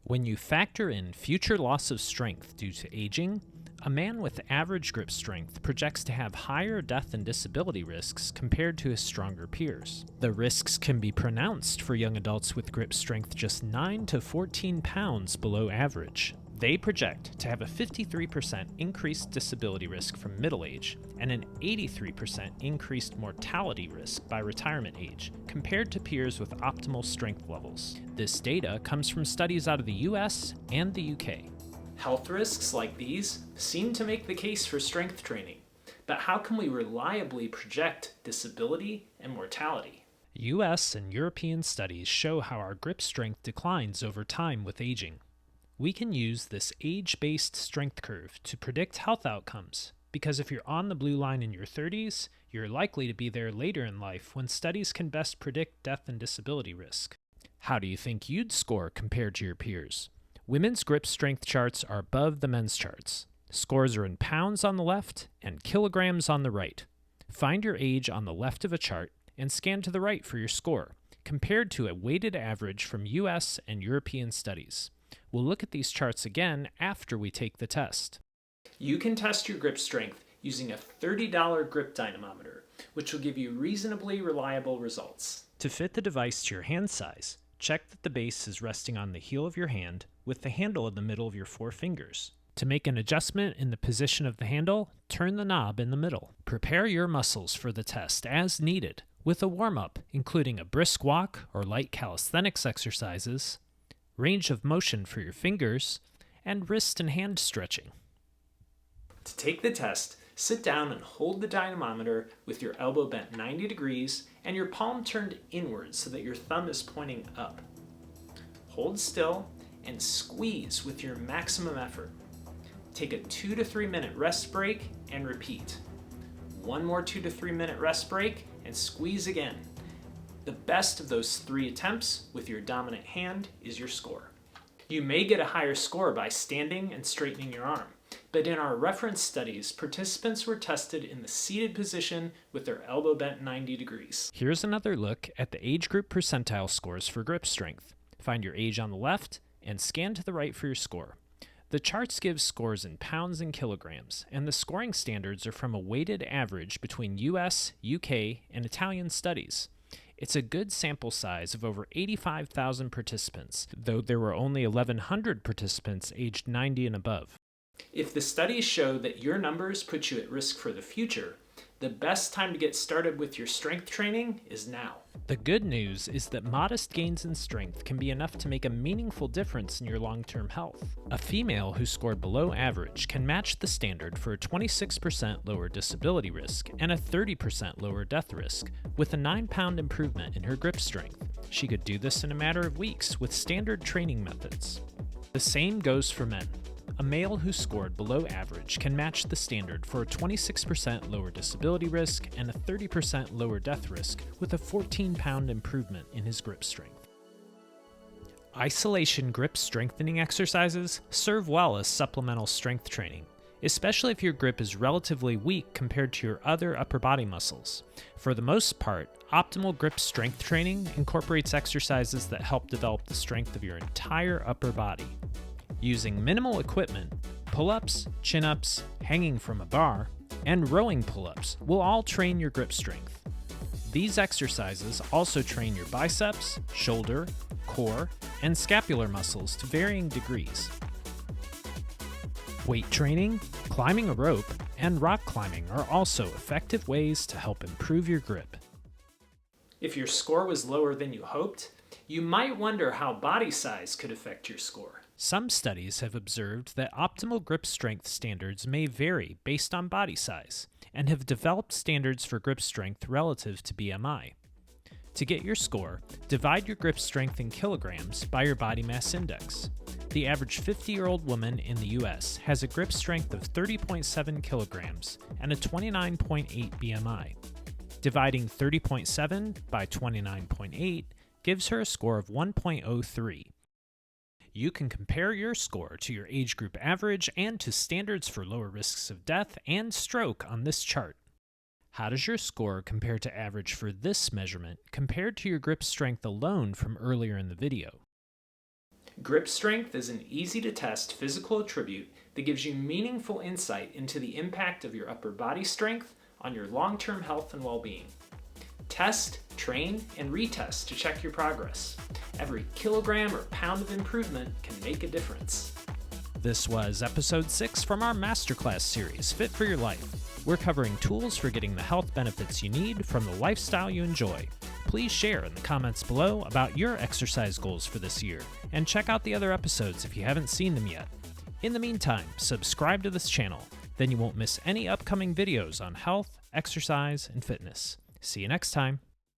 When you factor in future loss of strength due to aging, a man with average grip strength projects to have higher death and disability risks compared to his stronger peers. The risks can be pronounced for young adults with grip strength just 9 to 14 pounds below average. They project to have a 53% increased disability risk from middle age and an 83% increased mortality risk by retirement age compared to peers with optimal strength levels. This data comes from studies out of the US and the UK. Health risks like these seem to make the case for strength training, but how can we reliably project disability and mortality? US and European studies show how our grip strength declines over time with aging. We can use this age-based strength curve to predict health outcomes, because if you're on the blue line in your 30s, you're likely to be there later in life when studies can best predict death and disability risk. How do you think you'd score compared to your peers? Women's grip strength charts are above the men's charts. Scores are in pounds on the left and kilograms on the right. Find your age on the left of a chart and scan to the right for your score, compared to a weighted average from US and European studies. We'll look at these charts again after we take the test. You can test your grip strength using a $30 grip dynamometer, which will give you reasonably reliable results. To fit the device to your hand size, check that the base is resting on the heel of your hand with the handle in the middle of your 4 fingers. To make an adjustment in the position of the handle, turn the knob in the middle. Prepare your muscles for the test as needed with a warm-up, including a brisk walk or light calisthenics exercises, range of motion for your fingers, and wrist and hand stretching. To take the test, sit down and hold the dynamometer with your elbow bent 90 degrees and your palm turned inwards so that your thumb is pointing up. Hold still and squeeze with your maximum effort. Take a 2 to 3 minute rest break and repeat. One more 2 to 3 minute rest break and squeeze again. The best of those 3 attempts with your dominant hand is your score. You may get a higher score by standing and straightening your arm, but in our reference studies, participants were tested in the seated position with their elbow bent 90 degrees. Here's another look at the age group percentile scores for grip strength. Find your age on the left and scan to the right for your score. The charts give scores in pounds and kilograms, and the scoring standards are from a weighted average between US, UK, and Italian studies. It's a good sample size of over 85,000 participants, though there were only 1,100 participants aged 90 and above. If the studies show that your numbers put you at risk for the future, the best time to get started with your strength training is now. The good news is that modest gains in strength can be enough to make a meaningful difference in your long-term health. A female who scored below average can match the standard for a 26% lower disability risk and a 30% lower death risk, with a 9-pound improvement in her grip strength. She could do this in a matter of weeks with standard training methods. The same goes for men. A male who scored below average can match the standard for a 26% lower disability risk and a 30% lower death risk with a 14-pound improvement in his grip strength. Isolation grip strengthening exercises serve well as supplemental strength training, especially if your grip is relatively weak compared to your other upper body muscles. For the most part, optimal grip strength training incorporates exercises that help develop the strength of your entire upper body. Using minimal equipment, pull-ups, chin-ups, hanging from a bar, and rowing pull-ups will all train your grip strength. These exercises also train your biceps, shoulder, core, and scapular muscles to varying degrees. Weight training, climbing a rope, and rock climbing are also effective ways to help improve your grip. If your score was lower than you hoped, you might wonder how body size could affect your score. Some studies have observed that optimal grip strength standards may vary based on body size, and have developed standards for grip strength relative to BMI. To get your score, divide your grip strength in kilograms by your body mass index. The average 50-year-old woman in the US has a grip strength of 30.7 kilograms and a 29.8 BMI. Dividing 30.7 by 29.8 gives her a score of 1.03. You can compare your score to your age group average and to standards for lower risks of death and stroke on this chart. How does your score compare to average for this measurement compared to your grip strength alone from earlier in the video? Grip strength is an easy-to-test physical attribute that gives you meaningful insight into the impact of your upper body strength on your long-term health and well-being. Test, train, and retest to check your progress. Every kilogram or pound of improvement can make a difference. This was episode 6 from our masterclass series, Fit for Your Life. We're covering tools for getting the health benefits you need from the lifestyle you enjoy. Please share in the comments below about your exercise goals for this year, and check out the other episodes if you haven't seen them yet. In the meantime, subscribe to this channel, then you won't miss any upcoming videos on health, exercise, and fitness. See you next time.